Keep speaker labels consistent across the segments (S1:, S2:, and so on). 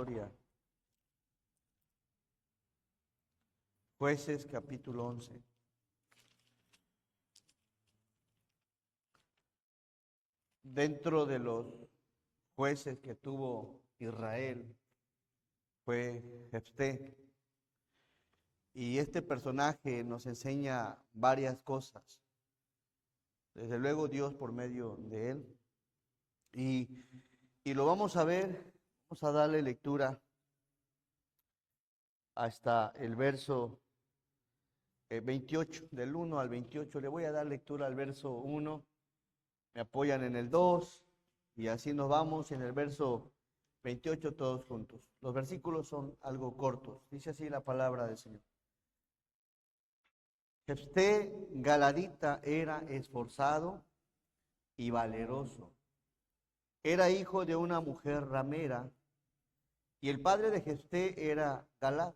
S1: historia. Jueces capítulo 11. Dentro de los jueces que tuvo Israel fue Jefté. Y este personaje nos enseña varias cosas. Desde luego Dios por medio de él. Y lo vamos a ver, vamos a darle lectura hasta el verso 28, del 1 al 28. Le voy a dar lectura al verso 1, me apoyan en el 2 y así nos vamos en el verso 28 todos juntos. Los versículos son algo cortos, dice así la palabra del Señor. Jefté Galadita era esforzado y valeroso. Era hijo de una mujer ramera y el padre de Jefté era Galad.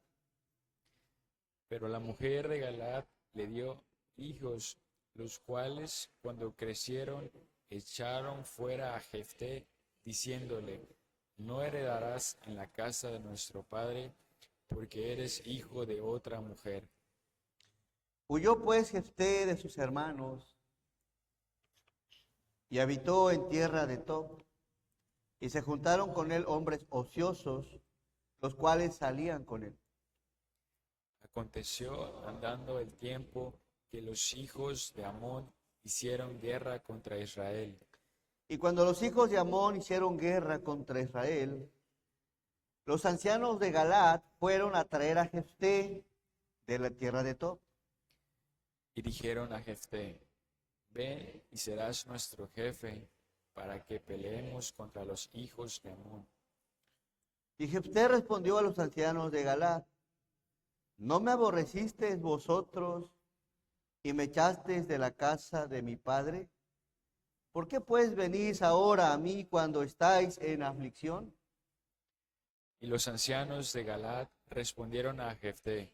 S2: Pero la mujer de Galaad le dio hijos, los cuales cuando crecieron echaron fuera a Jefté, diciéndole: no heredarás en la casa de nuestro padre, porque eres hijo de otra mujer.
S1: Huyó pues Jefté de sus hermanos y habitó en tierra de Tob. Y se juntaron con él hombres ociosos, los cuales salían con él.
S2: Aconteció, andando el tiempo, que los hijos de Amón hicieron guerra contra Israel.
S1: Y cuando los hijos de Amón hicieron guerra contra Israel, los ancianos de Galaad fueron a traer a Jefté de la tierra de Tob.
S2: Y dijeron a Jefté: ven y serás nuestro jefe, para que peleemos contra los hijos de Amón.
S1: Y Jefté respondió a los ancianos de Galaad: ¿no me aborrecisteis vosotros y me echasteis de la casa de mi padre? ¿Por qué pues venís ahora a mí cuando estáis en aflicción?
S2: Y los ancianos de Galaad respondieron a Jefté: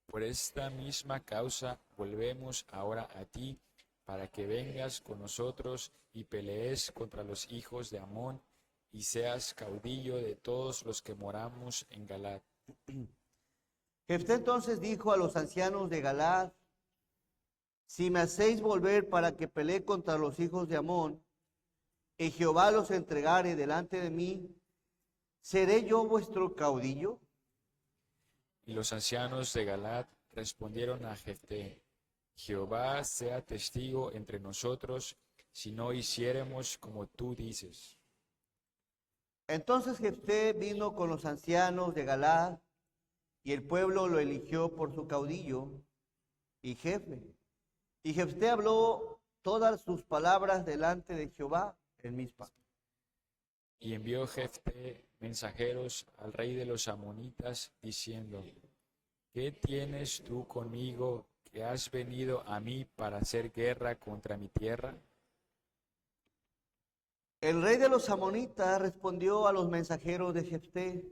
S2: por esta misma causa volvemos ahora a ti, para que vengas con nosotros y pelees contra los hijos de Amón, y seas caudillo de todos los que moramos en Galaad.
S1: Jefté entonces dijo a los ancianos de Galaad: si me hacéis volver para que pelee contra los hijos de Amón, y Jehová los entregare delante de mí, ¿seré yo vuestro caudillo?
S2: Y los ancianos de Galaad respondieron a Jefté: Jehová sea testigo entre nosotros, si no hiciéremos como tú dices.
S1: Entonces Jefté vino con los ancianos de Galaad, y el pueblo lo eligió por su caudillo y jefe. Y Jefté habló todas sus palabras delante de Jehová en Mizpa.
S2: Y envió Jefté mensajeros al rey de los amonitas, diciendo: ¿qué tienes tú conmigo, que has venido a mí para hacer guerra contra mi tierra?
S1: El rey de los amonitas respondió a los mensajeros de Jefté: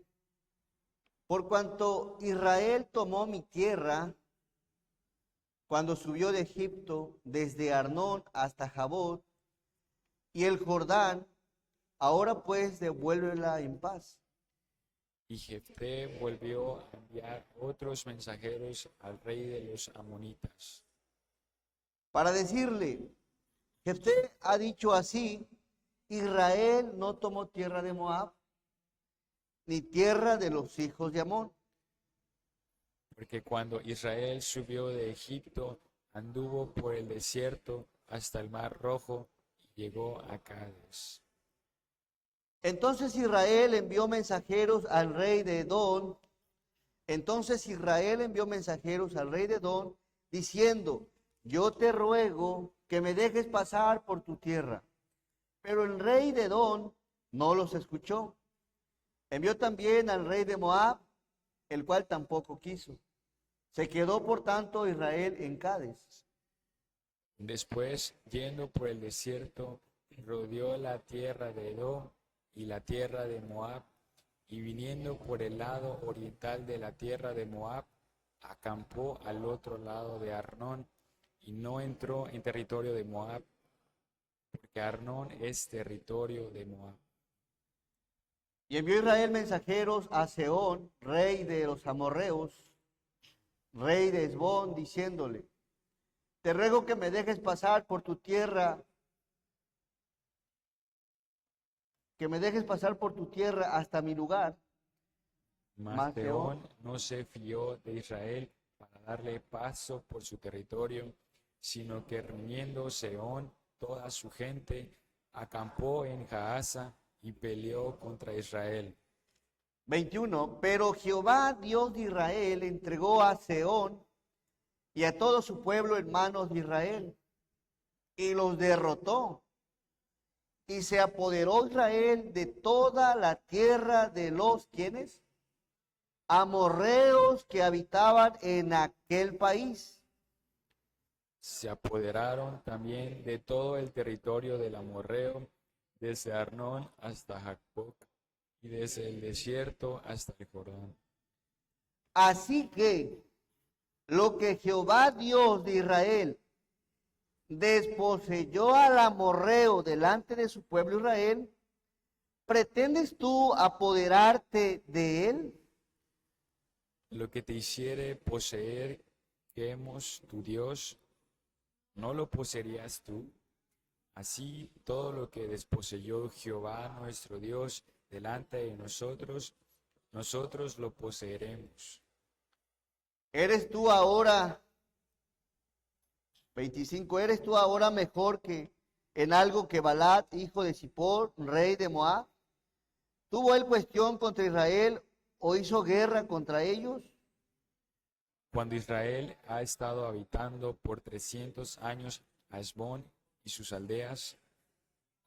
S1: por cuanto Israel tomó mi tierra cuando subió de Egipto desde Arnón hasta Jabot y el Jordán, ahora pues devuélvela en paz.
S2: Y Jefté volvió a enviar otros mensajeros al rey de los amonitas,
S1: Para decirle: Jefté ha dicho así: Israel no tomó tierra de Moab, ni tierra de los hijos de Amón.
S2: porque cuando Israel subió de Egipto, anduvo por el desierto hasta el mar Rojo y llegó a Cades.
S1: Entonces Israel envió mensajeros al rey de Edom. Entonces Israel envió mensajeros al rey de Edom, diciendo: yo te ruego que me dejes pasar por tu tierra. Pero el rey de Edom no los escuchó. Envió también al rey de Moab, el cual tampoco quiso. Se quedó por tanto Israel en Cades.
S2: Después, yendo por el desierto, rodeó la tierra de Edom y la tierra de Moab, y viniendo por el lado oriental de la tierra de Moab, acampó al otro lado de Arnón, y no entró en territorio de Moab, porque Arnón es territorio de Moab.
S1: Y envió Israel mensajeros a Sehón, rey de los amorreos, rey de Hesbón, diciéndole: te ruego que me dejes pasar por tu tierra, que me dejes pasar por tu tierra hasta mi lugar.
S2: Mas Sehón no se fió de Israel para darle paso por su territorio, sino que reuniendo Sehón toda su gente, acampó en Jahaza y peleó contra Israel.
S1: 21. Pero Jehová, Dios de Israel, entregó a Sehón y a todo su pueblo en manos de Israel, y los derrotó. Y se apoderó Israel de toda la tierra de los, ¿quiénes? Amorreos que habitaban en aquel país.
S2: Se apoderaron también de todo el territorio del amorreo, desde Arnón hasta Jacboc, y desde el desierto hasta el Jordán.
S1: Así que lo que Jehová Dios de Israel desposeyó al amorreo delante de su pueblo Israel, ¿pretendes tú apoderarte de él?
S2: Lo que te hiciere poseer Quemos, tu Dios, ¿no lo poseerías tú? Así todo lo que desposeyó Jehová nuestro Dios delante de nosotros, nosotros lo poseeremos.
S1: ¿Eres tú ahora, 25, eres tú ahora mejor que en algo que Balac, hijo de Zippor, rey de Moab? ¿Tuvo él cuestión contra Israel o hizo guerra contra ellos?
S2: Cuando Israel ha estado habitando por 300 años a Hesbón y sus aldeas,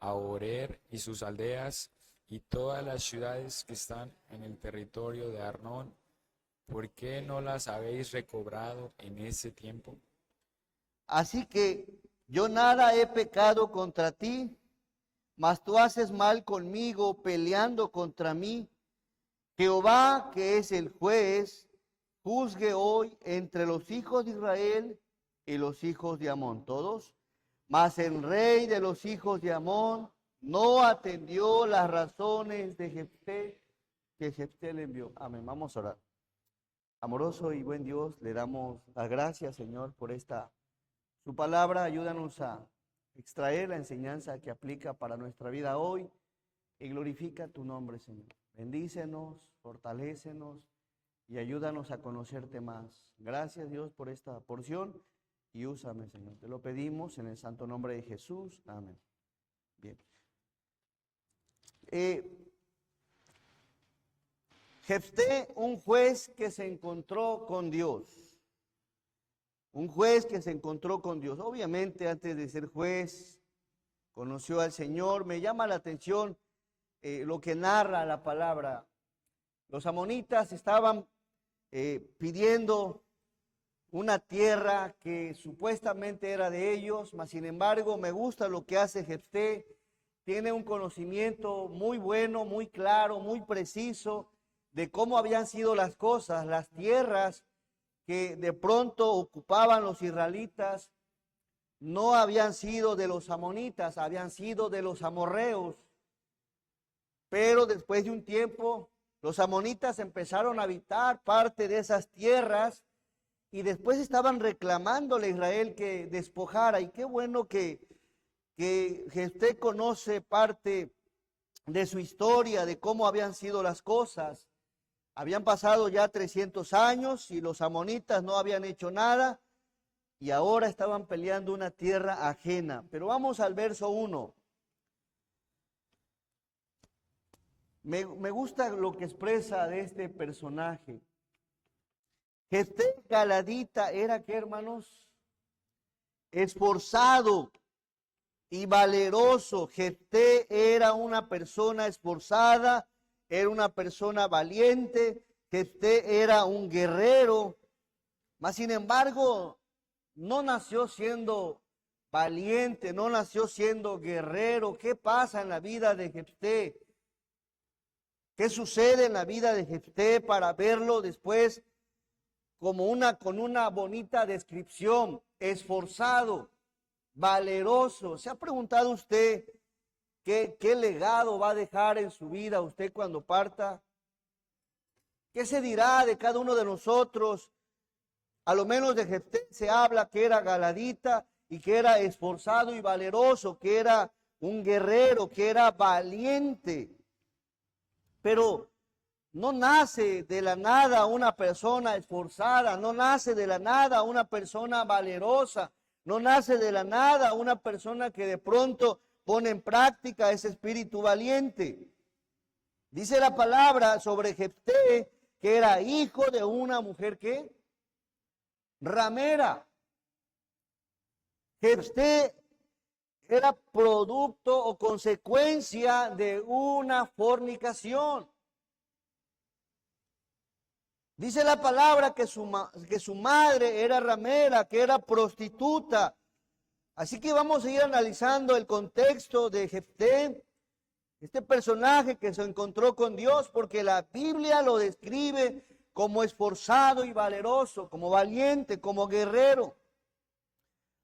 S2: a Orer y sus aldeas, y todas las ciudades que están en el territorio de Arnón, ¿por qué no las habéis recobrado en ese tiempo?
S1: Así que yo nada he pecado contra ti, mas tú haces mal conmigo peleando contra mí. Jehová, que es el juez, juzgue hoy entre los hijos de Israel y los hijos de Amón, todos. Mas el rey de los hijos de Amón no atendió las razones de Jefté que Jefté le envió. Amén. Vamos a orar. Amoroso y buen Dios, le damos las gracias, Señor, por su palabra. Ayúdanos a extraer la enseñanza que aplica para nuestra vida hoy y glorifica tu nombre, Señor. Bendícenos, fortalécenos y ayúdanos a conocerte más. Gracias, Dios, por esta porción y úsame, Señor. Te lo pedimos en el santo nombre de Jesús. Amén. Bien. Jefté, un juez que se encontró con Dios. Un juez que se encontró con Dios. Obviamente, antes de ser juez, conoció al Señor. Me llama la atención lo que narra la palabra. Los amonitas estaban pidiendo una tierra que supuestamente era de ellos, mas sin embargo me gusta lo que hace Jefté. Tiene un conocimiento muy bueno, muy claro, muy preciso de cómo habían sido las cosas, las tierras que de pronto ocupaban los israelitas no habían sido de los amonitas, habían sido de los amorreos. Pero después de un tiempo, los amonitas empezaron a habitar parte de esas tierras y después estaban reclamándole a Israel que despojara. Y qué bueno que Jefté conoce parte de su historia, de cómo habían sido las cosas. Habían pasado ya 300 años y los amonitas no habían hecho nada y ahora estaban peleando una tierra ajena. Pero vamos al verso 1. Me gusta lo que expresa de este personaje. Jefté Galadita era, ¿qué, hermanos? Esforzado y valeroso. Jefté era una persona esforzada, era una persona valiente. Jefté era un guerrero, mas sin embargo no nació siendo valiente, no nació siendo guerrero. ¿Qué pasa en la vida de Jefté? ¿Qué sucede en la vida de Jefté para verlo después con una bonita descripción? Esforzado, valeroso. ¿Se ha preguntado usted ¿Qué legado va a dejar en su vida usted cuando parta? ¿Qué se dirá de cada uno de nosotros? A lo menos de Jefté se habla que era galadita y que era esforzado y valeroso, que era un guerrero, que era valiente. Pero no nace de la nada una persona esforzada, no nace de la nada una persona valerosa, no nace de la nada una persona que de pronto pone en práctica ese espíritu valiente. Dice la palabra sobre Jefté que era hijo de una mujer que ramera. Jefté era producto o consecuencia de una fornicación. Dice la palabra que su madre era ramera, que era prostituta. Así que vamos a ir analizando el contexto de Jefté, este personaje que se encontró con Dios, porque la Biblia lo describe como esforzado y valeroso, como valiente, como guerrero.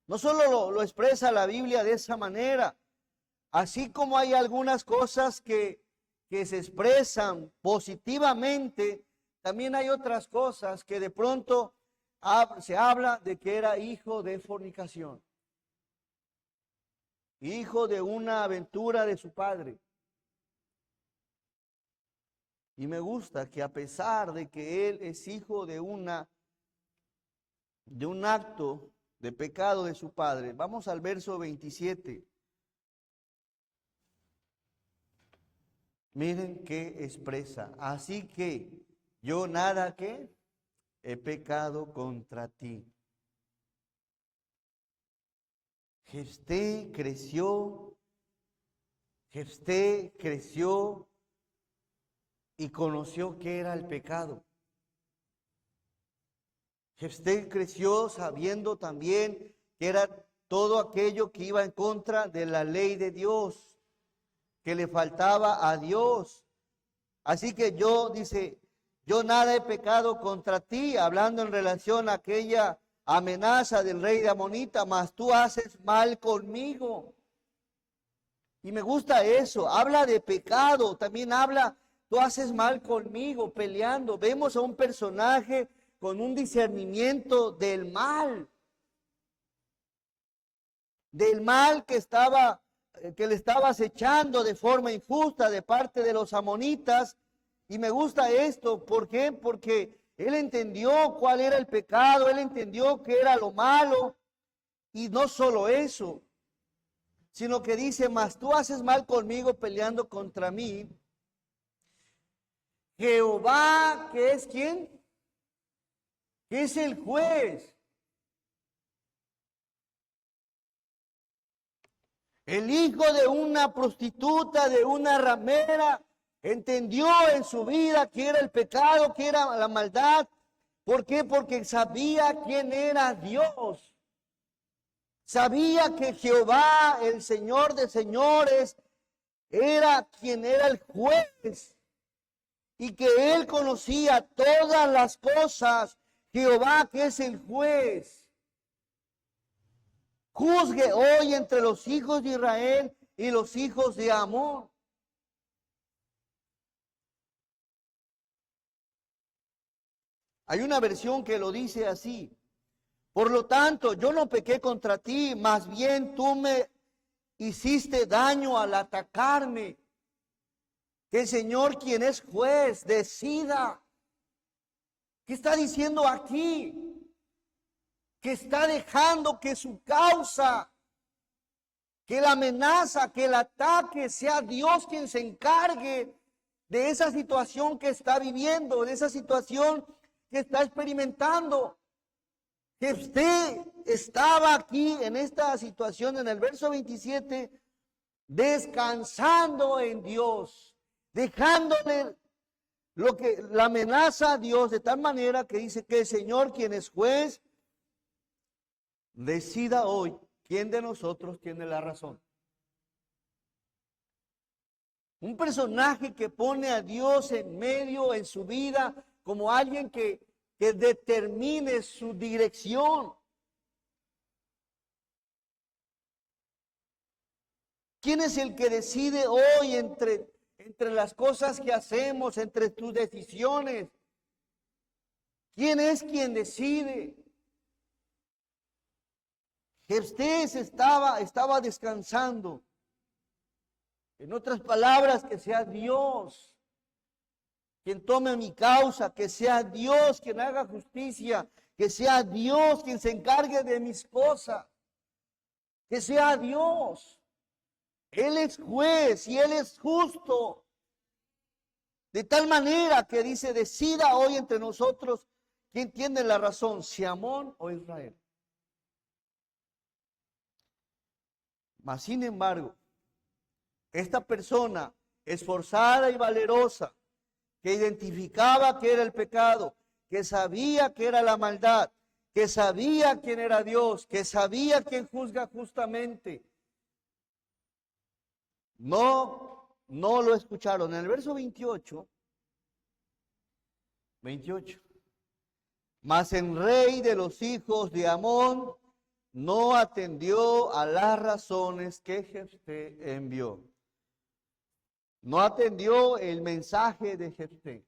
S1: No solo lo expresa la Biblia de esa manera, así como hay algunas cosas que se expresan positivamente, también hay otras cosas que de pronto se habla de que era hijo de fornicación, hijo de una aventura de su padre. Y me gusta que a pesar de que él es hijo de un acto de pecado de su padre, vamos al verso 27. Miren qué expresa. Así que yo nada que he pecado contra ti. Jefté creció y conoció qué era el pecado. Jefté creció sabiendo también que era todo aquello que iba en contra de la ley de Dios, que le faltaba a Dios. Así que dice, yo nada he pecado contra ti, hablando en relación a aquella amenaza del rey de Amonita, mas tú haces mal conmigo. Y me gusta eso, habla de pecado, también habla, tú haces mal conmigo, peleando. Vemos a un personaje con un discernimiento del mal que le estaba acechando de forma injusta de parte de los amonitas. Y me gusta esto, ¿por qué? Porque él entendió cuál era el pecado, él entendió qué era lo malo, y no solo eso, sino que dice, mas tú haces mal conmigo peleando contra mí. Jehová, ¿qué es quién? ¿Qué es el juez? El hijo de una prostituta, de una ramera, entendió en su vida qué era el pecado, qué era la maldad. ¿Por qué? Porque sabía quién era Dios. Sabía que Jehová, el Señor de señores, era quien era el juez. Y que él conocía todas las cosas. Jehová, que es el juez. Juzgue hoy entre los hijos de Israel y los hijos de Amón. Hay una versión que lo dice así. Por lo tanto, yo no pequé contra ti, más bien tú me hiciste daño al atacarme. Que el Señor, quien es juez, decida. ¿Qué está diciendo aquí? Que está dejando que su causa, que la amenaza, que el ataque sea Dios quien se encargue de esa situación que está viviendo, de esa situación que está experimentando. Que usted estaba aquí en esta situación, en el verso 27, descansando en Dios, dejándole la amenaza a Dios, de tal manera que dice que el Señor, quien es juez, decida hoy quién de nosotros tiene la razón. Un personaje que pone a Dios en medio en su vida como alguien que determine su dirección. ¿Quién es el que decide hoy entre las cosas que hacemos, entre tus decisiones? ¿Quién es quien decide? Jefté estaba descansando. En otras palabras, que sea Dios quien tome mi causa, que sea Dios quien haga justicia, que sea Dios quien se encargue de mis cosas, que sea Dios. Él es juez y Él es justo. De tal manera que dice, decida hoy entre nosotros quién tiene la razón, si Amón o Israel. Mas sin embargo, esta persona esforzada y valerosa, que identificaba que era el pecado, que sabía que era la maldad, que sabía quién era Dios, que sabía quién juzga justamente, no lo escucharon. En el verso 28, mas el rey de los hijos de Amón no atendió a las razones que Jefté envió. No atendió el mensaje de Jefté.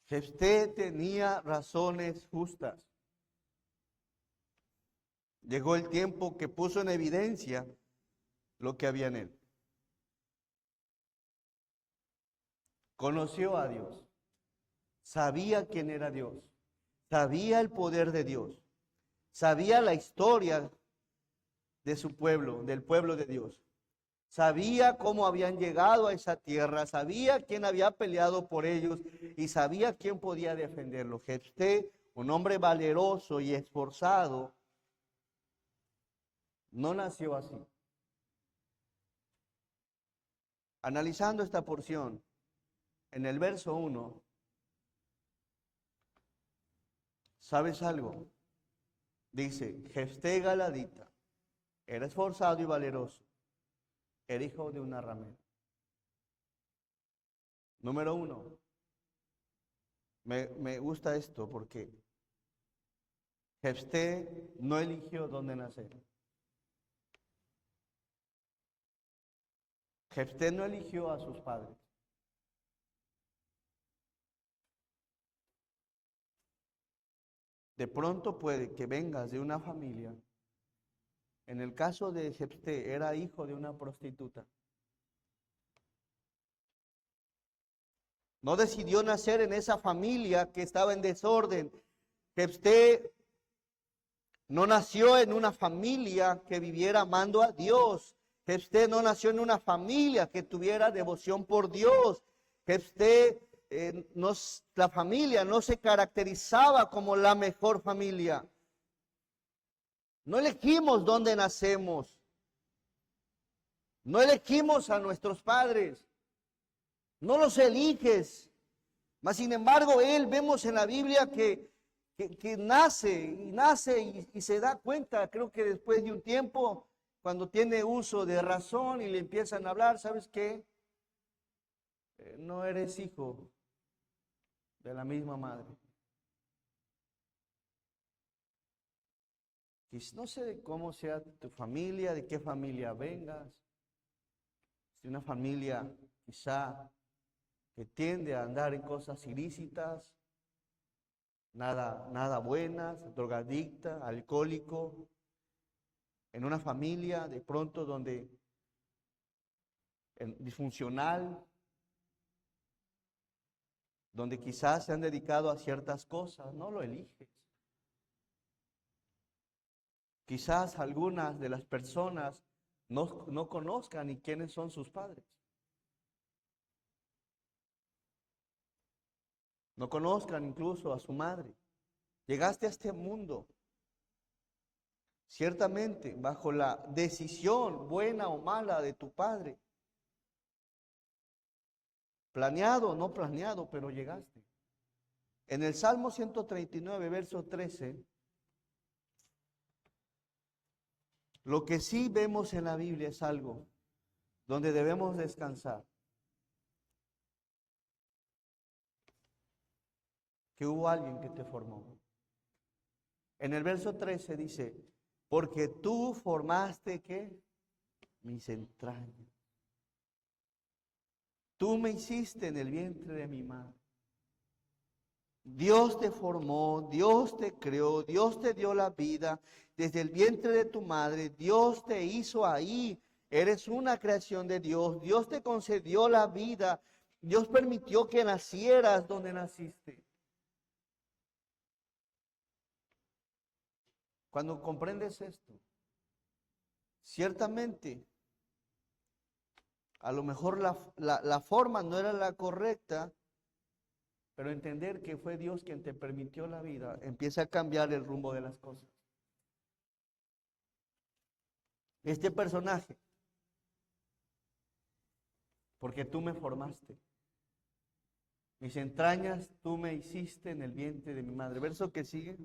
S1: Jefté tenía razones justas. Llegó el tiempo que puso en evidencia lo que había en él. Conoció a Dios. Sabía quién era Dios. Sabía el poder de Dios. Sabía la historia de su pueblo, del pueblo de Dios. Sabía cómo habían llegado a esa tierra, sabía quién había peleado por ellos y sabía quién podía defenderlos. Jefté, un hombre valeroso y esforzado, no nació así. Analizando esta porción, en el verso 1, ¿sabes algo? Dice, Jefté Galadita era esforzado y valeroso. Era hijo de una ramera. Número 1. Me gusta esto porque Jefté no eligió dónde nacer. Jefté no eligió a sus padres. De pronto puede que vengas de una familia. En el caso de Jefté, era hijo de una prostituta. No decidió nacer en esa familia que estaba en desorden. Jefté no nació en una familia que viviera amando a Dios. Jefté no nació en una familia que tuviera devoción por Dios. Jefté, la familia no se caracterizaba como la mejor familia. No elegimos dónde nacemos. No elegimos a nuestros padres. No los eliges. Mas sin embargo, él vemos en la Biblia que nace y se da cuenta, creo que después de un tiempo, cuando tiene uso de razón y le empiezan a hablar, ¿sabes qué? No eres hijo de la misma madre. No sé de cómo sea tu familia, de qué familia vengas. Si una familia quizá que tiende a andar en cosas ilícitas, nada buenas, drogadicta, alcohólico, en una familia de pronto donde disfuncional, donde quizás se han dedicado a ciertas cosas, no lo eliges. Quizás algunas de las personas no conozcan ni quiénes son sus padres. No conozcan incluso a su madre. Llegaste a este mundo, ciertamente, bajo la decisión buena o mala de tu padre. Planeado o no planeado, pero llegaste. En el Salmo 139, verso 13, lo que sí vemos en la Biblia es algo donde debemos descansar. Que hubo alguien que te formó. En el verso 13 dice, porque tú formaste, ¿qué? Mis entrañas. Tú me hiciste en el vientre de mi madre. Dios te formó, Dios te creó, Dios te dio la vida. Desde el vientre de tu madre, Dios te hizo ahí. Eres una creación de Dios. Dios te concedió la vida. Dios permitió que nacieras donde naciste. Cuando comprendes esto, ciertamente, a lo mejor la forma no era la correcta, pero entender que fue Dios quien te permitió la vida, empieza a cambiar el rumbo de las cosas. Este personaje, porque tú me formaste. Mis entrañas tú me hiciste en el vientre de mi madre. Verso que sigue.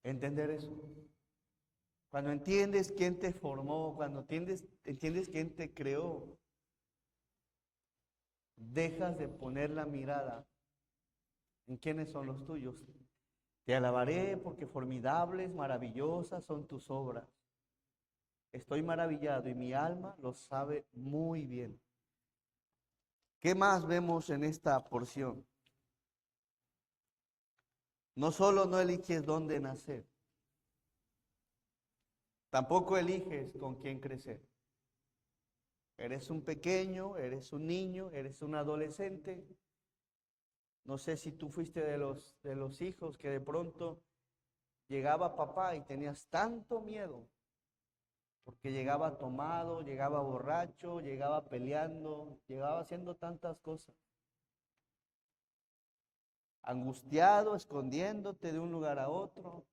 S1: Entender eso. Cuando entiendes quién te formó, cuando entiendes quién te creó, dejas de poner la mirada en quiénes son los tuyos. Te alabaré porque formidables, maravillosas son tus obras. Estoy maravillado y mi alma lo sabe muy bien. ¿Qué más vemos en esta porción? No solo no eliges dónde nacer, tampoco eliges con quién crecer. Eres un pequeño, eres un niño, eres un adolescente. No sé si tú fuiste de los hijos que de pronto llegaba papá y tenías tanto miedo, porque llegaba tomado, llegaba borracho, llegaba peleando, llegaba haciendo tantas cosas. Angustiado, escondiéndote de un lugar a otro.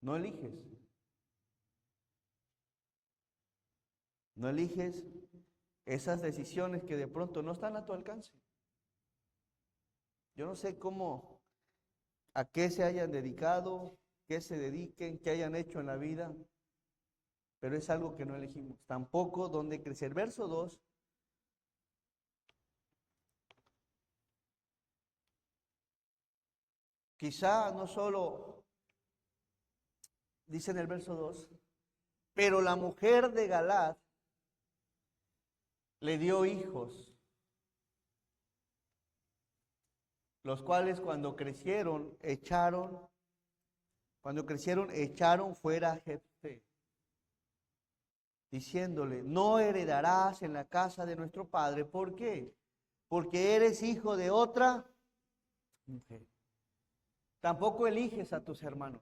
S1: No eliges. No eliges esas decisiones que de pronto no están a tu alcance. Yo no sé cómo, a qué se hayan dedicado, qué se dediquen, qué hayan hecho en la vida, pero es algo que no elegimos. Tampoco dónde crecer. Verso 2. Quizá no solo, dice en el verso 2, pero la mujer de Galaad le dio hijos, los cuales cuando crecieron echaron fuera a Jefté, diciéndole, no heredarás en la casa de nuestro padre. ¿Por qué? Porque eres hijo de otra mujer. Tampoco eliges a tus hermanos.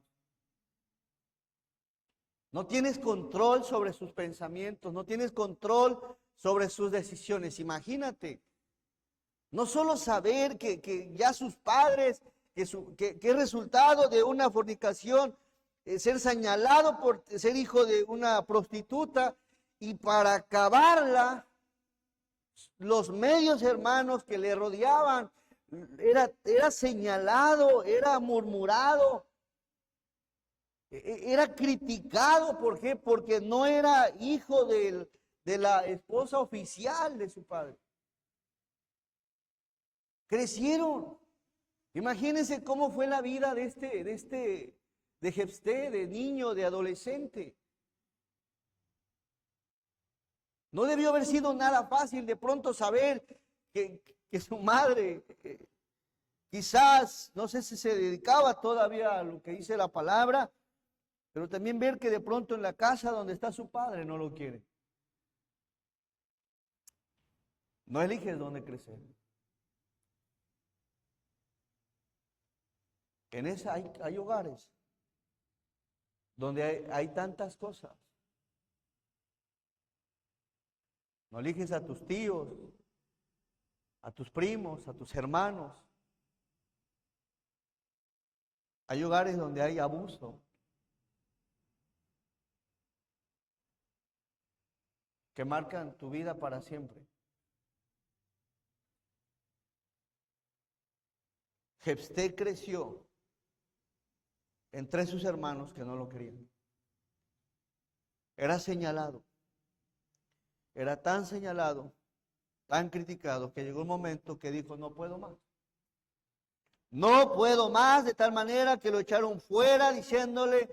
S1: No tienes control sobre sus pensamientos, no tienes control sobre sus decisiones. Imagínate, no solo saber que ya sus padres, que es resultado de una fornicación, ser señalado por ser hijo de una prostituta, y para acabarla, los medios hermanos que le rodeaban, era señalado, era murmurado, era criticado. ¿Por qué? Porque no era hijo de la esposa oficial de su padre. Crecieron. Imagínense cómo fue la vida de Jefté, de niño, de adolescente. No debió haber sido nada fácil de pronto saber que su madre, quizás, no sé si se dedicaba todavía a lo que dice la palabra, pero también ver que de pronto en la casa donde está su padre no lo quiere. No eliges dónde crecer. En esa hay hogares donde hay tantas cosas. No eliges a tus tíos, a tus primos, a tus hermanos. Hay hogares donde hay abuso, que marcan tu vida para siempre. Jefté creció entre sus hermanos que no lo querían. Era señalado. Era tan señalado, tan criticado, que llegó un momento que dijo, no puedo más. No puedo más, de tal manera que lo echaron fuera, diciéndole,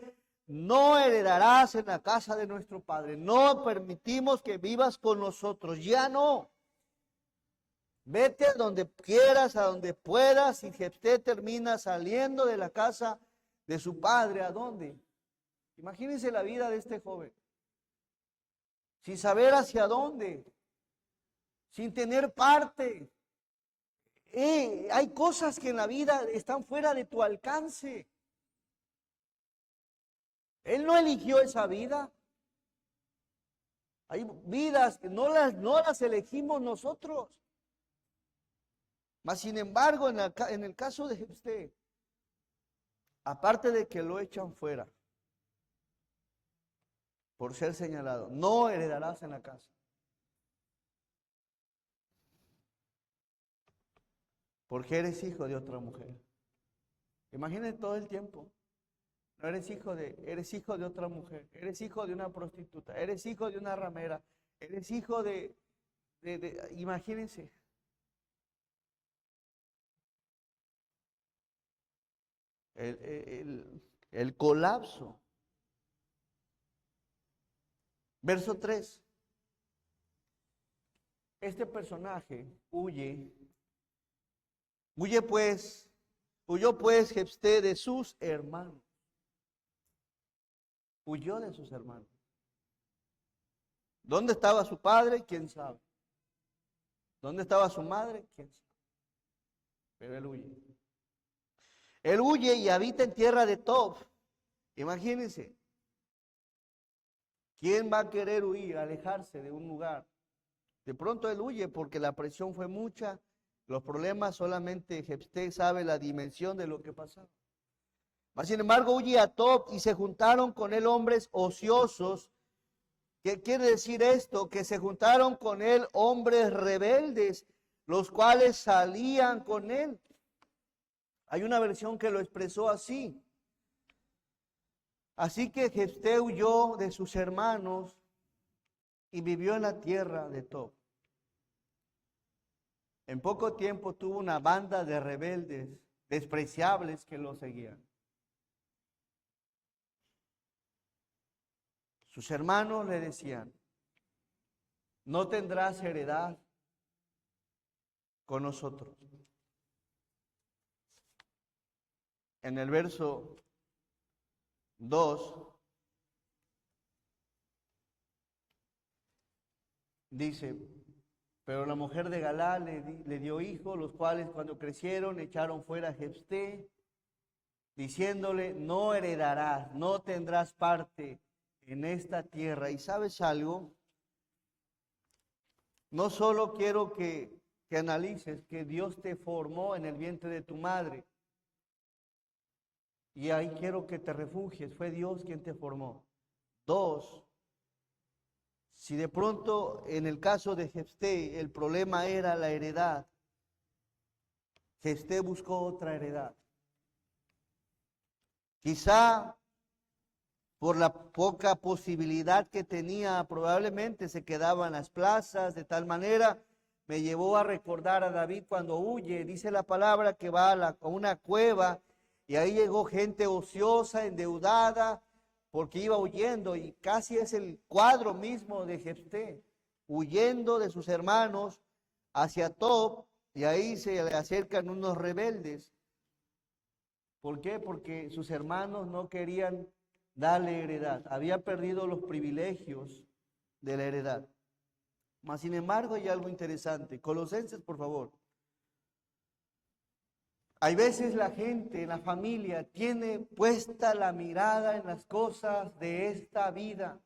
S1: no heredarás en la casa de nuestro padre. No permitimos que vivas con nosotros. Ya no. Vete a donde quieras, a donde puedas. Y Jefté termina saliendo de la casa de su padre. ¿A dónde? Imagínense la vida de este joven. Sin saber hacia dónde. Sin tener parte. Hay cosas que en la vida están fuera de tu alcance. Él no eligió esa vida. Hay vidas que no las elegimos nosotros. Mas sin embargo, en el caso de Jefté, aparte de que lo echan fuera por ser señalado, no heredarás en la casa. Porque eres hijo de otra mujer. Imagínate todo el tiempo. No eres hijo de otra mujer, eres hijo de una prostituta, eres hijo de una ramera, eres hijo imagínense. El colapso. Verso 3. Este personaje huyó pues Jefté de sus hermanos. Huyó de sus hermanos. ¿Dónde estaba su padre? ¿Quién sabe? ¿Dónde estaba su madre? ¿Quién sabe? Pero él huye. Él huye y habita en tierra de Tob. Imagínense. ¿Quién va a querer huir, alejarse de un lugar? De pronto él huye porque la presión fue mucha. Los problemas, solamente Jefté sabe la dimensión de lo que pasaba. Mas sin embargo huye a Tob y se juntaron con él hombres ociosos. ¿Qué quiere decir esto? Que se juntaron con él hombres rebeldes, los cuales salían con él. Hay una versión que lo expresó así. Así que Jefté huyó de sus hermanos y vivió en la tierra de Tob. En poco tiempo tuvo una banda de rebeldes despreciables que lo seguían. Sus hermanos le decían, no tendrás heredad con nosotros. En el verso 2 dice, pero la mujer de Galá le dio hijos, los cuales cuando crecieron echaron fuera a Jefté, diciéndole, no heredarás, no tendrás parte en esta tierra. ¿Y sabes algo? No solo quiero que analices que Dios te formó en el vientre de tu madre, y ahí quiero que te refugies, fue Dios quien te formó. 2, si de pronto en el caso de Jefté el problema era la heredad, Jefté buscó otra heredad. Quizá por la poca posibilidad que tenía, probablemente se quedaba en las plazas, de tal manera me llevó a recordar a David cuando huye. Dice la palabra que va a una cueva y ahí llegó gente ociosa, endeudada, porque iba huyendo, y casi es el cuadro mismo de Jefté, huyendo de sus hermanos hacia Tob, y ahí se le acercan unos rebeldes. ¿Por qué? Porque sus hermanos no querían darle heredad. Había perdido los privilegios de la heredad. Mas, sin embargo, hay algo interesante. Colosenses, por favor. Hay veces la gente, la familia, tiene puesta la mirada en las cosas de esta vida.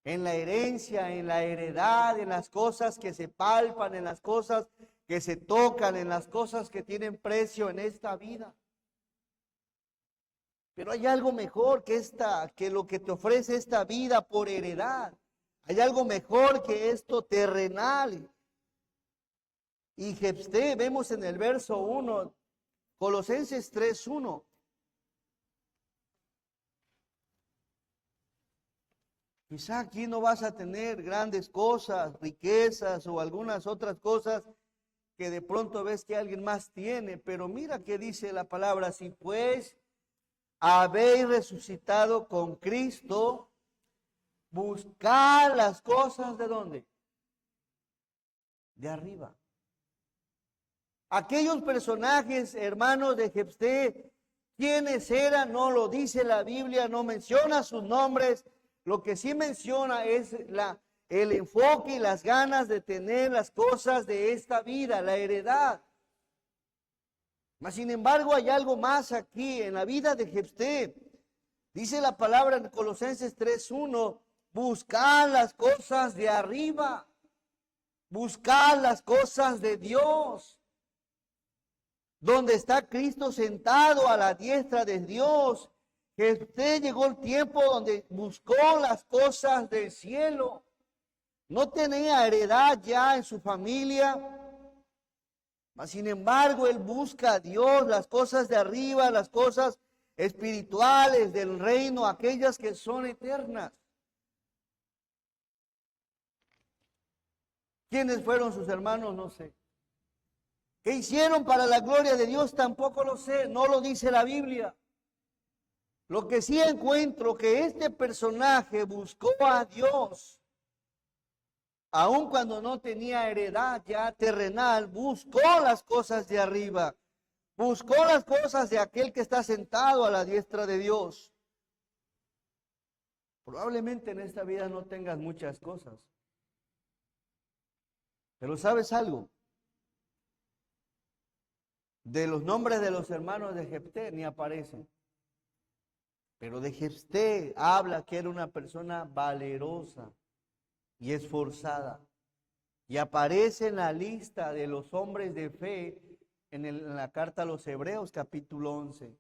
S1: En la herencia, en la heredad, en las cosas que se palpan, en las cosas que se tocan, en las cosas que tienen precio en esta vida. Pero hay algo mejor que lo que te ofrece esta vida por heredad. Hay algo mejor que esto terrenal. Y Jefté, vemos en el verso 1, Colosenses 3:1. Quizá aquí no vas a tener grandes cosas, riquezas o algunas otras cosas que de pronto ves que alguien más tiene, pero mira que dice la palabra, si pues habéis resucitado con Cristo, buscad las cosas ¿de dónde? De arriba. Aquellos personajes, hermanos de Jefté, ¿quiénes eran? No lo dice la Biblia, no menciona sus nombres. Lo que sí menciona es el enfoque y las ganas de tener las cosas de esta vida, la heredad. Mas sin embargo hay algo más aquí en la vida de Jefté. Dice la palabra en Colosenses 3:1, buscad las cosas de arriba, buscad las cosas de Dios, donde está Cristo sentado a la diestra de Dios. Jefté llegó el tiempo donde buscó las cosas del cielo. No tenía heredad ya en su familia, mas sin embargo él busca a Dios, las cosas de arriba, las cosas espirituales del reino, aquellas que son eternas. ¿Quiénes fueron sus hermanos? No sé. ¿Qué hicieron para la gloria de Dios? Tampoco lo sé, no lo dice la Biblia. Lo que sí encuentro que este personaje buscó a Dios, aun cuando no tenía heredad ya terrenal, buscó las cosas de arriba, buscó las cosas de aquel que está sentado a la diestra de Dios. Probablemente en esta vida no tengas muchas cosas, pero ¿sabes algo? De los nombres de los hermanos de Jefté ni aparecen. Pero de Jefté habla que era una persona valerosa y esforzada. Y aparece en la lista de los hombres de fe en la carta a los Hebreos capítulo 11.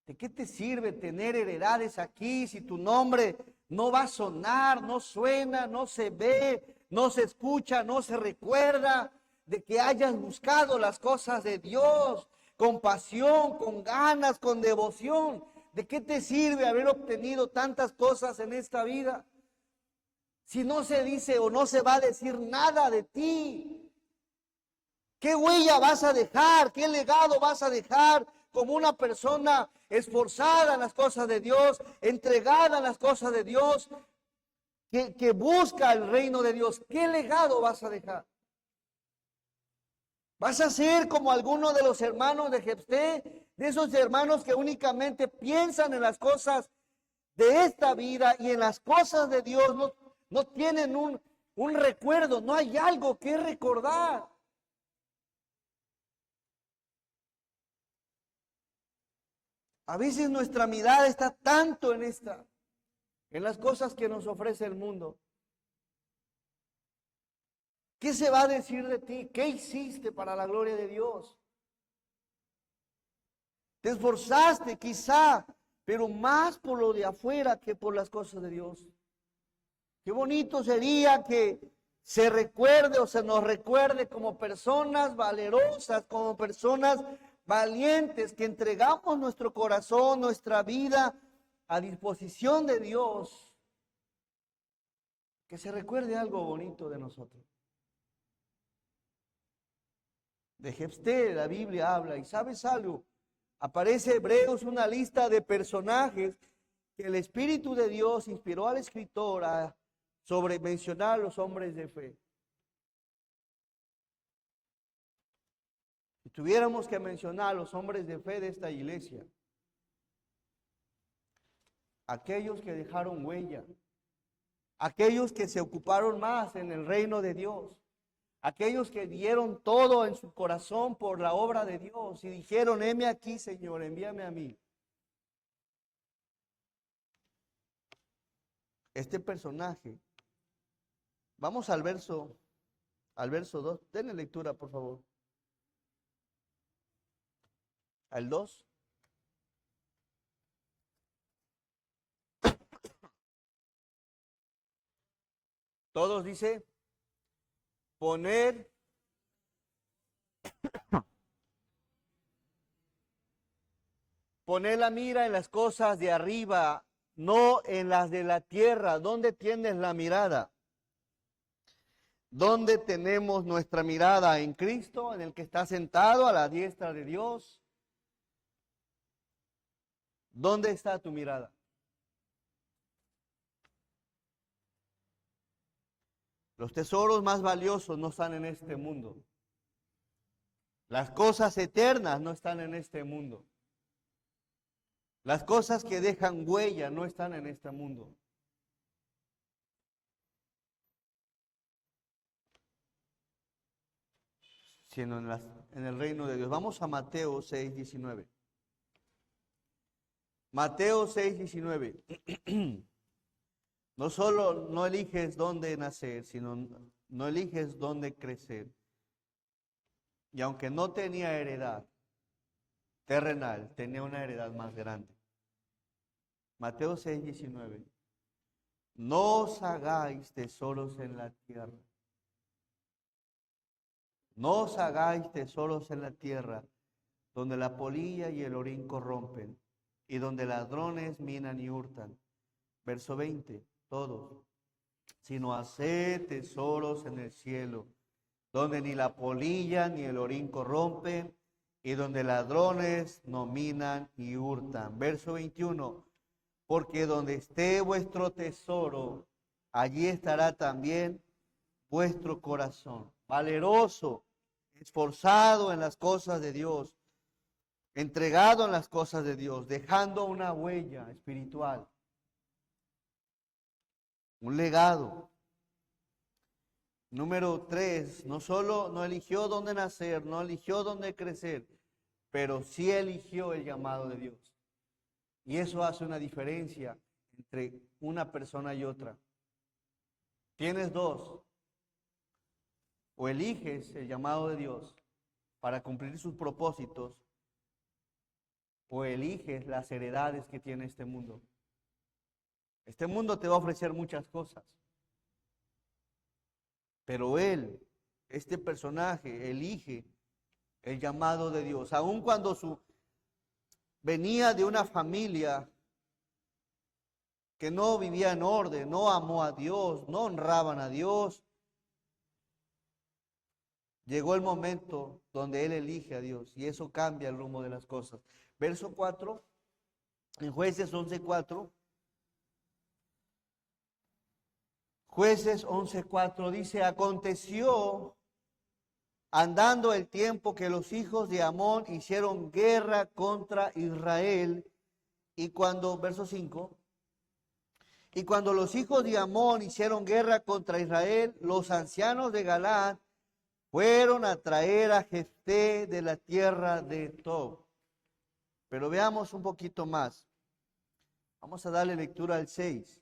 S1: ¿De qué te sirve tener heredades aquí si tu nombre no va a sonar, no suena, no se ve, no se escucha, no se recuerda? De que hayas buscado las cosas de Dios con pasión, con ganas, con devoción. ¿De qué te sirve haber obtenido tantas cosas en esta vida si no se dice o no se va a decir nada de ti? ¿Qué huella vas a dejar? ¿Qué legado vas a dejar como una persona esforzada en las cosas de Dios, entregada en las cosas de Dios, que busca el reino de Dios? ¿Qué legado vas a dejar? ¿Vas a ser como alguno de los hermanos de Jefté, de esos hermanos que únicamente piensan en las cosas de esta vida y en las cosas de Dios? No tienen un recuerdo, no hay algo que recordar. A veces nuestra mirada está tanto en las cosas que nos ofrece el mundo. ¿Qué se va a decir de ti? ¿Qué hiciste para la gloria de Dios? Te esforzaste quizá, pero más por lo de afuera que por las cosas de Dios. Qué bonito sería que se recuerde o se nos recuerde como personas valerosas, como personas valientes, que entregamos nuestro corazón, nuestra vida a disposición de Dios. Que se recuerde algo bonito de nosotros. De Jefté la Biblia habla, y ¿sabes algo? Aparece Hebreos una lista de personajes que el Espíritu de Dios inspiró al escritor a sobre mencionar a los hombres de fe. Si tuviéramos que mencionar a los hombres de fe de esta iglesia, aquellos que dejaron huella, aquellos que se ocuparon más en el reino de Dios, aquellos que dieron todo en su corazón por la obra de Dios y dijeron, heme aquí, Señor, envíame a mí. Este personaje, vamos al verso 2, denle lectura por favor. Al 2. Todos dice, poner la mira en las cosas de arriba, no en las de la tierra. ¿Dónde tienes la mirada? ¿Dónde tenemos nuestra mirada? ¿En Cristo, en el que está sentado a la diestra de Dios? ¿Dónde está tu mirada? Los tesoros más valiosos no están en este mundo. Las cosas eternas no están en este mundo. Las cosas que dejan huella no están en este mundo. Sino en el reino de Dios. Vamos a Mateo 6:19. Mateo 6:19. No solo no eliges dónde nacer, sino no eliges dónde crecer. Y aunque no tenía heredad terrenal, tenía una heredad más grande. Mateo 6:19. No os hagáis tesoros en la tierra. No os hagáis tesoros en la tierra, donde la polilla y el orín corrompen, y donde ladrones minan y hurtan. Verso 20, todos. Sino haced tesoros en el cielo, donde ni la polilla ni el orín corrompen, y donde ladrones no minan y hurtan. Verso 21, porque donde esté vuestro tesoro, allí estará también vuestro corazón. Valeroso, esforzado en las cosas de Dios, entregado en las cosas de Dios, dejando una huella espiritual, un legado. Número 3, no solo no eligió dónde nacer, no eligió dónde crecer, pero sí eligió el llamado de Dios. Y eso hace una diferencia entre una persona y otra. Tienes dos. O eliges el llamado de Dios para cumplir sus propósitos, o eliges las heredades que tiene este mundo. Este mundo te va a ofrecer muchas cosas, pero este personaje, elige el llamado de Dios. Aun cuando venía de una familia que no vivía en orden, no amó a Dios, no honraban a Dios, llegó el momento donde él elige a Dios y eso cambia el rumbo de las cosas. Verso 4, en Jueces 11:4. Jueces 11:4 dice, aconteció andando el tiempo que los hijos de Amón hicieron guerra contra Israel verso 5, y cuando los hijos de Amón hicieron guerra contra Israel, los ancianos de Galaad fueron a traer a Jefté de la tierra de Tob. Pero veamos un poquito más. Vamos a darle lectura al 6.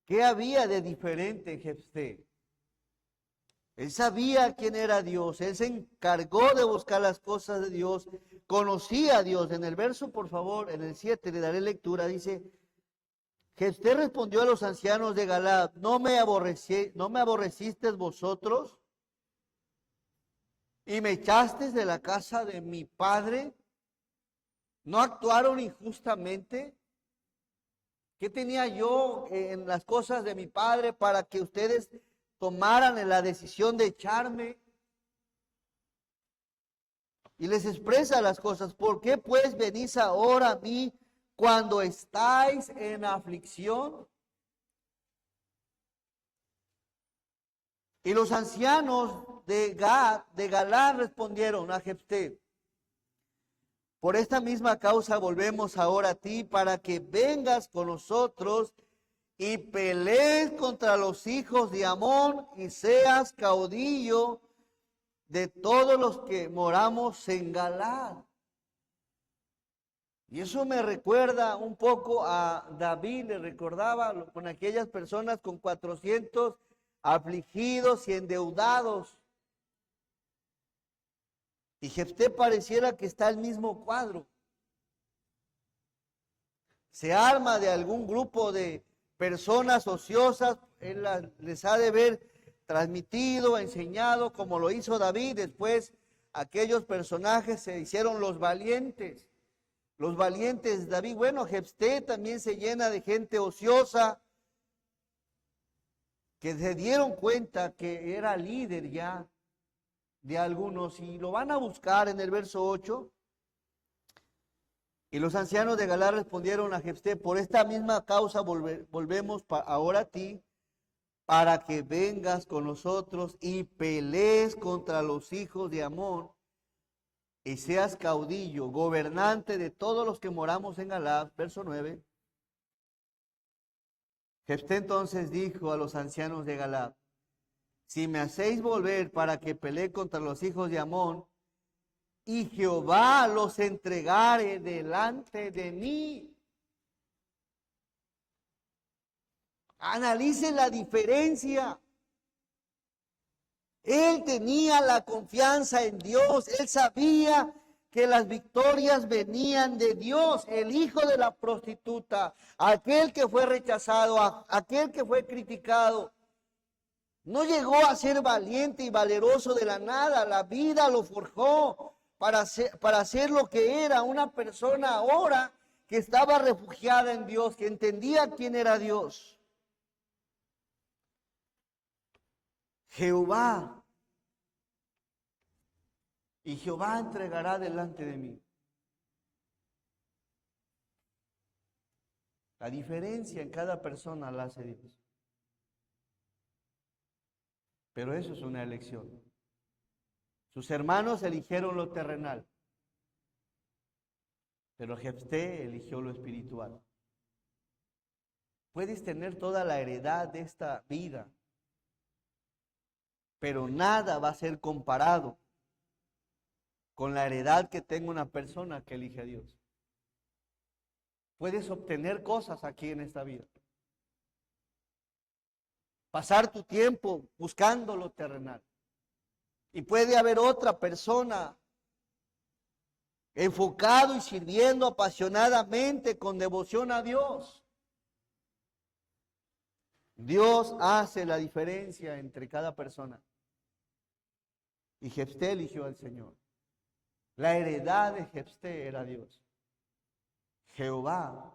S1: ¿Qué había de diferente en Jefté? Él sabía quién era Dios, él se encargó de buscar las cosas de Dios, conocía a Dios. En el verso, por favor, en el 7 le daré lectura, dice, Jefté respondió a los ancianos de Galaad, ¿no me aborrecisteis vosotros? ¿Y me echasteis de la casa de mi padre? ¿No actuaron injustamente? ¿Qué tenía yo en las cosas de mi padre para que ustedes tomaran la decisión de echarme? Y les expresa las cosas. ¿Por qué pues venís ahora a mí cuando estáis en aflicción? Y los ancianos de Galaad respondieron a Jefté, por esta misma causa volvemos ahora a ti para que vengas con nosotros y pelees contra los hijos de Amón y seas caudillo de todos los que moramos en Galaad. Y eso me recuerda un poco a David, le recordaba con aquellas personas con 400 afligidos y endeudados. Y Jefté pareciera que está el mismo cuadro. Se arma de algún grupo de personas ociosas, él les ha de haber transmitido, enseñado, como lo hizo David. Después aquellos personajes se hicieron los valientes de David. Bueno, Jefté también se llena de gente ociosa que se dieron cuenta que era líder ya de algunos y lo van a buscar en el verso 8. Y los ancianos de Galaad respondieron a Jefté: por esta misma causa volvemos ahora a ti, para que vengas con nosotros y pelees contra los hijos de Amón y seas caudillo, gobernante de todos los que moramos en Galaad. Verso 9. Jefté entonces dijo a los ancianos de Galaad: si me hacéis volver para que pelee contra los hijos de Amón, y Jehová los entregare delante de mí. Analicen la diferencia. Él tenía la confianza en Dios. Él sabía que las victorias venían de Dios. El hijo de la prostituta, aquel que fue rechazado, aquel que fue criticado, no llegó a ser valiente y valeroso de la nada. La vida lo forjó para ser lo que era, una persona ahora que estaba refugiada en Dios, que entendía quién era Dios. Jehová, y Jehová entregará delante de mí. La diferencia en cada persona la hace Dios. Pero eso es una elección. Sus hermanos eligieron lo terrenal, pero Jefté eligió lo espiritual. Puedes tener toda la heredad de esta vida, pero nada va a ser comparado con la heredad que tenga una persona que elige a Dios. Puedes obtener cosas aquí en esta vida, pasar tu tiempo buscando lo terrenal. Y puede haber otra persona enfocado y sirviendo apasionadamente con devoción a Dios. Dios hace la diferencia entre cada persona. Y Jefté eligió al Señor. La heredad de Jefté era Dios. Jehová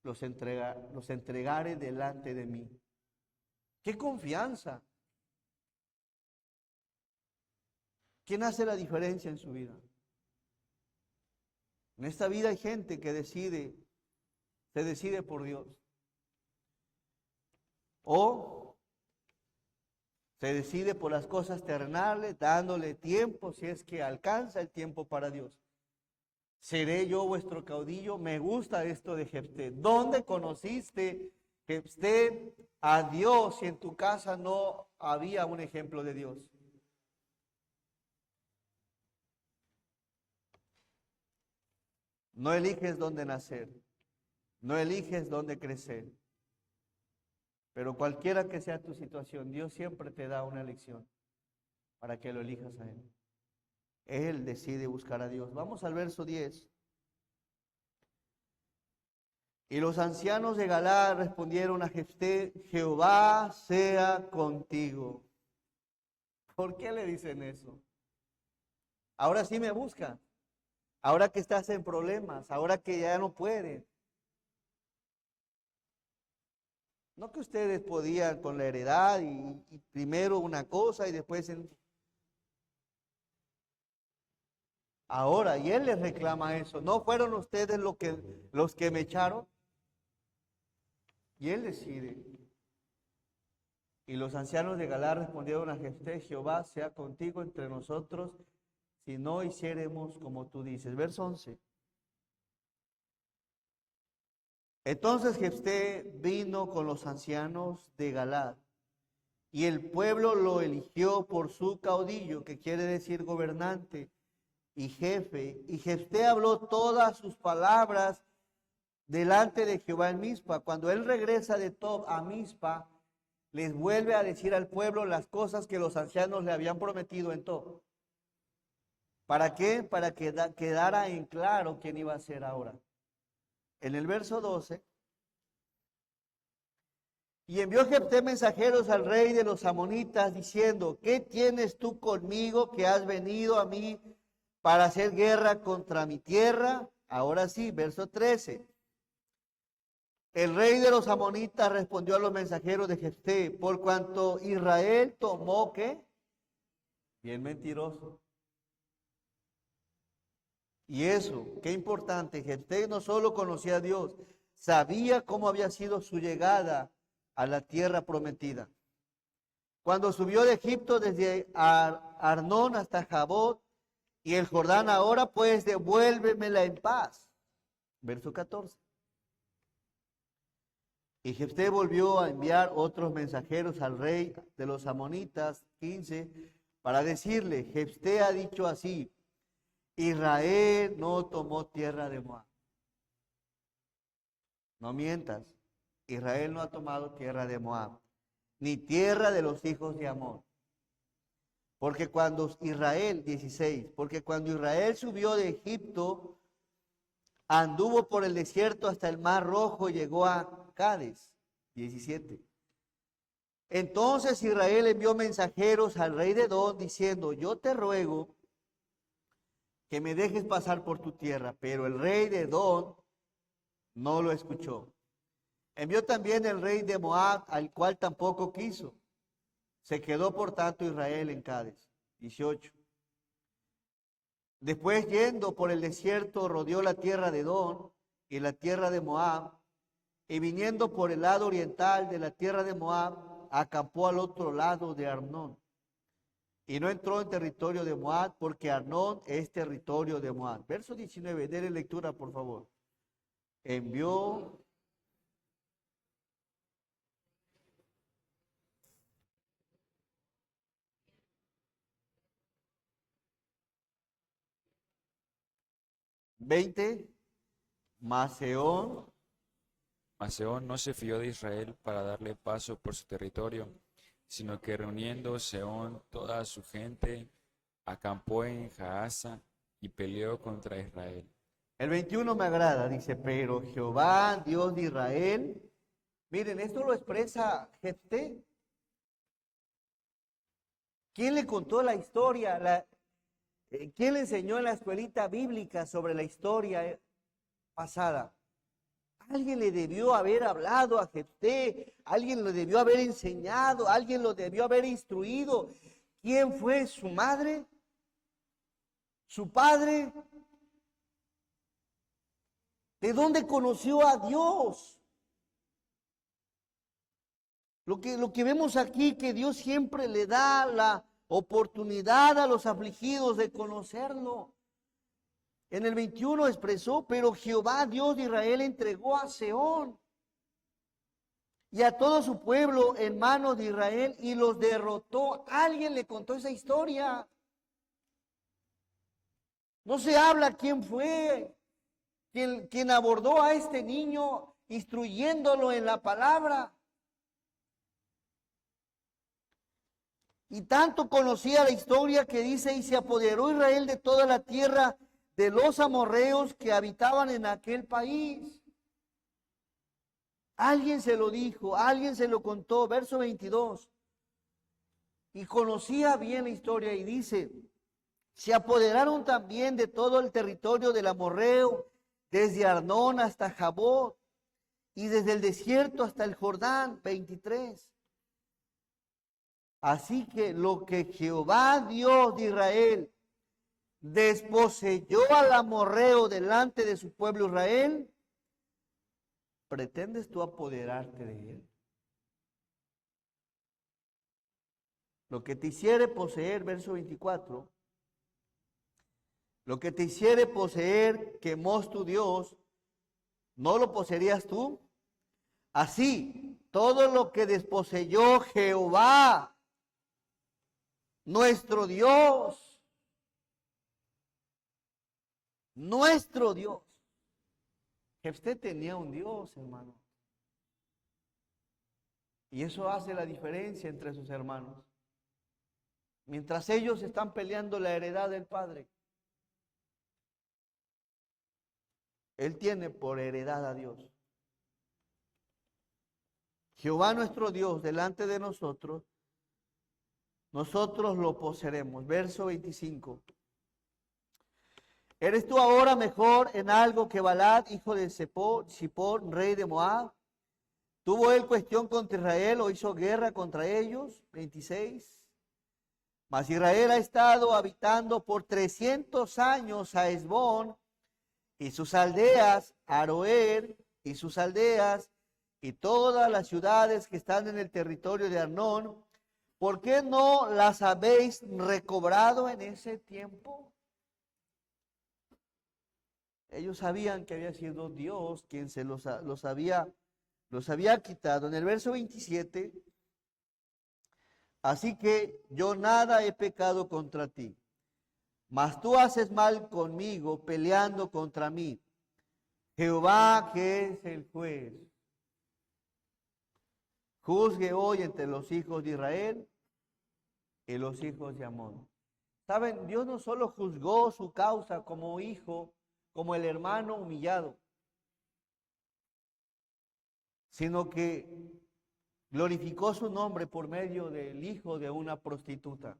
S1: los entregare delante de mí. ¡Qué confianza! ¿Quién hace la diferencia en su vida? En esta vida hay gente que se decide por Dios. O se decide por las cosas terrenales, dándole tiempo, si es que alcanza el tiempo para Dios. ¿Seré yo vuestro caudillo? Me gusta esto de Jefté. ¿Dónde conociste, Jefté, a Dios si en tu casa no había un ejemplo de Dios? No eliges dónde nacer, no eliges dónde crecer, pero cualquiera que sea tu situación, Dios siempre te da una elección para que lo elijas a Él. Él decide buscar a Dios. Vamos al verso 10. Y los ancianos de Galaad respondieron a Jefté: Jehová sea contigo. ¿Por qué le dicen eso? Ahora sí me busca. Ahora que estás en problemas, ahora que ya no pueden. No que ustedes podían con la heredad y primero una cosa y después ahora, y él les reclama eso. ¿No fueron ustedes los que me echaron? Y él decide. Y los ancianos de Galaad respondieron a Jefté: Jehová sea contigo entre nosotros, si no hiciéremos como tú dices. Verso 11. Entonces Jefté vino con los ancianos de Galaad, y el pueblo lo eligió por su caudillo, que quiere decir gobernante y jefe. Y Jefté habló todas sus palabras delante de Jehová en Mizpa. Cuando él regresa de Tob a Mizpa, les vuelve a decir al pueblo las cosas que los ancianos le habían prometido en Tob. ¿Para qué? Para que quedara en claro quién iba a ser ahora. En el verso 12, Y envió Jefté mensajeros al rey de los amonitas diciendo, ¿qué tienes tú conmigo que has venido a mí para hacer guerra contra mi tierra? Ahora sí, verso 13. El rey de los amonitas respondió a los mensajeros de Jefté, por cuanto Israel tomó, ¿qué? Bien mentiroso. Y eso, qué importante, Jefté no solo conocía a Dios, sabía cómo había sido su llegada a la tierra prometida. Cuando subió de Egipto desde Arnón hasta Jabot y el Jordán, ahora pues devuélvemela en paz. Verso 14. Y Jefté volvió a enviar otros mensajeros al rey de los amonitas, 15, para decirle, Jefté ha dicho así, Israel no tomó tierra de Moab. No mientas, Israel no ha tomado tierra de Moab, ni tierra de los hijos de Amón. Porque cuando Israel, 16, porque cuando Israel subió de Egipto, anduvo por el desierto hasta el Mar Rojo y llegó a Cades, 17. Entonces Israel envió mensajeros al rey de Edom diciendo, yo te ruego que me dejes pasar por tu tierra. Pero el rey de Edom no lo escuchó. Envió también el rey de Moab, al cual tampoco quiso. Se quedó por tanto Israel en Cades. 18. Después yendo por el desierto, rodeó la tierra de Edom y la tierra de Moab, y viniendo por el lado oriental de la tierra de Moab, acampó al otro lado de Arnón. Y no entró en territorio de Moab, porque Arnón es territorio de Moab. Verso 19, déle lectura, por favor. Envió... Mas
S2: Seón no se fió de Israel para darle paso por su territorio, sino que reuniendo Seón toda su gente, acampó en Jaasa y peleó contra Israel.
S1: El 21 me agrada, dice, pero Jehová, Dios de Israel, miren, esto lo expresa Jefté. ¿Quién le contó la historia? ¿Quién le enseñó en la escuelita bíblica sobre la historia pasada? Alguien le debió haber hablado a Jefté, alguien lo debió haber enseñado, alguien lo debió haber instruido. ¿Quién fue su madre? ¿Su padre? ¿De dónde conoció a Dios? Lo que vemos aquí, que Dios siempre le da la oportunidad a los afligidos de conocerlo. En el 21 expresó, pero Jehová, Dios de Israel, entregó a Seón y a todo su pueblo en manos de Israel y los derrotó. Alguien le contó esa historia. No se habla quién fue, quien abordó a este niño instruyéndolo en la palabra. Y tanto conocía la historia que dice, y se apoderó Israel de toda la tierra de los amorreos que habitaban en aquel país. Alguien se lo dijo, alguien se lo contó, verso 22. Y conocía bien la historia y dice, se apoderaron también de todo el territorio del amorreo, desde Arnón hasta Jabot, y desde el desierto hasta el Jordán, 23. Así que lo que Jehová, Dios de Israel, desposeyó al amorreo delante de su pueblo Israel, ¿pretendes tú apoderarte de él? Lo que te hiciere poseer, verso 24, lo que te hiciere poseer Quemos tu Dios, ¿no lo poseerías tú? Así, todo lo que desposeyó Jehová, nuestro Dios, Jefté tenía un Dios, hermano. Y eso hace la diferencia entre sus hermanos. Mientras ellos están peleando la heredad del padre, él tiene por heredad a Dios. Jehová nuestro Dios delante de nosotros, nosotros lo poseeremos. Verso 25. ¿Eres tú ahora mejor en algo que Balad, hijo de Zippor, rey de Moab? ¿Tuvo él cuestión contra Israel o hizo guerra contra ellos? 26. Mas Israel ha estado habitando por 300 años a Hesbón y sus aldeas, Aroer y sus aldeas, y todas las ciudades que están en el territorio de Arnón. ¿Por qué no las habéis recobrado en ese tiempo? Ellos sabían que había sido Dios quien se los había quitado. En el verso 27, así que yo nada he pecado contra ti, mas tú haces mal conmigo peleando contra mí. Jehová, que es el juez, juzgue hoy entre los hijos de Israel y los hijos de Amón. Saben, Dios no solo juzgó su causa como hijo, como el hermano humillado, sino que glorificó su nombre por medio del hijo de una prostituta.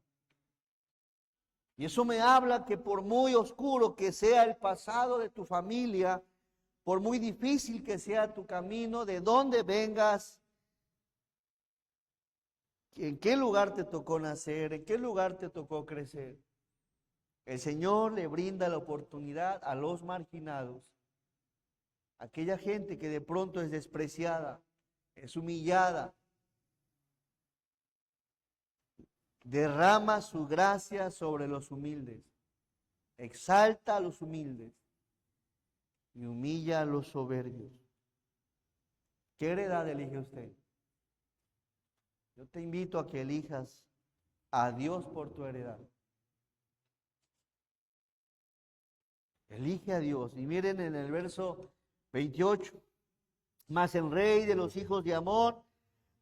S1: Y eso me habla que por muy oscuro que sea el pasado de tu familia, por muy difícil que sea tu camino, de dónde vengas, en qué lugar te tocó nacer, en qué lugar te tocó crecer, el Señor le brinda la oportunidad a los marginados, aquella gente que de pronto es despreciada, es humillada, derrama su gracia sobre los humildes, exalta a los humildes y humilla a los soberbios. ¿Qué heredad elige usted? Yo te invito a que elijas a Dios por tu heredad. Elige a Dios. Y miren en el verso 28, mas el rey de los hijos de Amón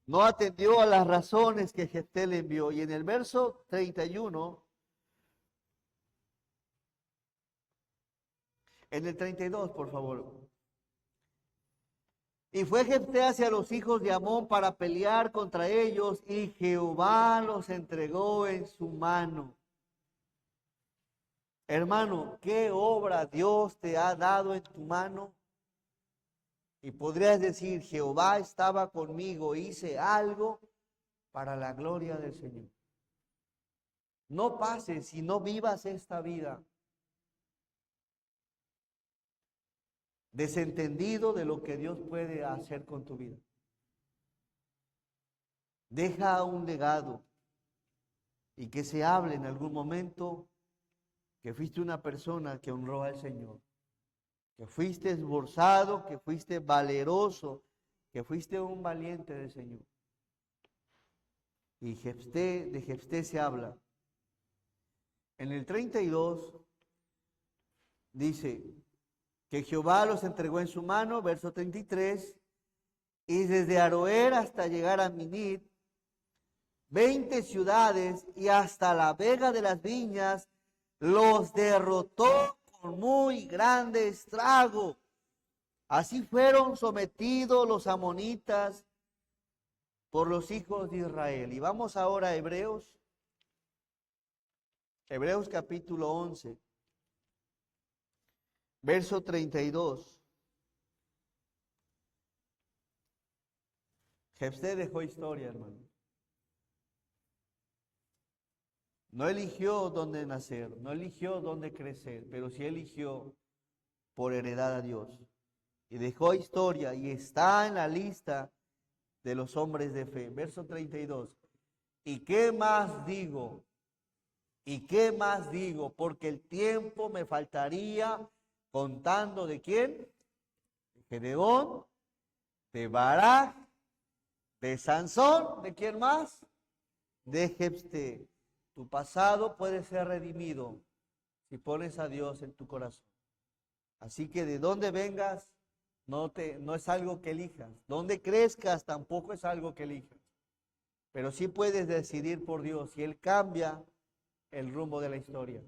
S1: no atendió a las razones que Jefté le envió. Y en el verso 31, en el 32, por favor. Y fue Jefté hacia los hijos de Amón para pelear contra ellos, y Jehová los entregó en su mano. Hermano, ¿qué obra Dios te ha dado en tu mano? Y podrías decir, Jehová estaba conmigo, hice algo para la gloria del Señor. No pases y no vivas esta vida desentendido de lo que Dios puede hacer con tu vida. Deja un legado y que se hable en algún momento que fuiste una persona que honró al Señor, que fuiste esforzado, que fuiste valeroso, que fuiste un valiente del Señor. Y de Jefté se habla. En el 32 dice que Jehová los entregó en su mano, verso 33, y desde Aroer hasta llegar a Minit, 20 ciudades y hasta la vega de las viñas, los derrotó con muy grande estrago. Así fueron sometidos los amonitas por los hijos de Israel. Y vamos ahora a Hebreos capítulo 11, verso 32. Jefté dejó historia, hermano. No eligió dónde nacer, no eligió dónde crecer, pero sí eligió por heredad a Dios. Y dejó historia y está en la lista de los hombres de fe. Verso 32. ¿Y qué más digo? ¿Y qué más digo? Porque el tiempo me faltaría contando de quién, de Gedeón, de Barak, de Sansón, ¿de quién más? De Jefté. Tu pasado puede ser redimido si pones a Dios en tu corazón. Así que de donde vengas, no es algo que elijas. Donde crezcas tampoco es algo que elijas. Pero sí puedes decidir por Dios y Él cambia el rumbo de la historia.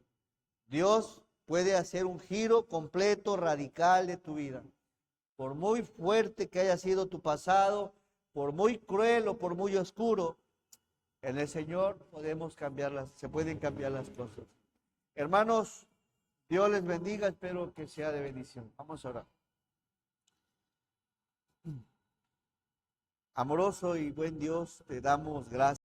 S1: Dios puede hacer un giro completo, radical de tu vida. Por muy fuerte que haya sido tu pasado, por muy cruel o por muy oscuro, en el Señor podemos cambiarlas, se pueden cambiar las cosas. Hermanos, Dios les bendiga, espero que sea de bendición. Vamos a orar. Amoroso y buen Dios, te damos gracias.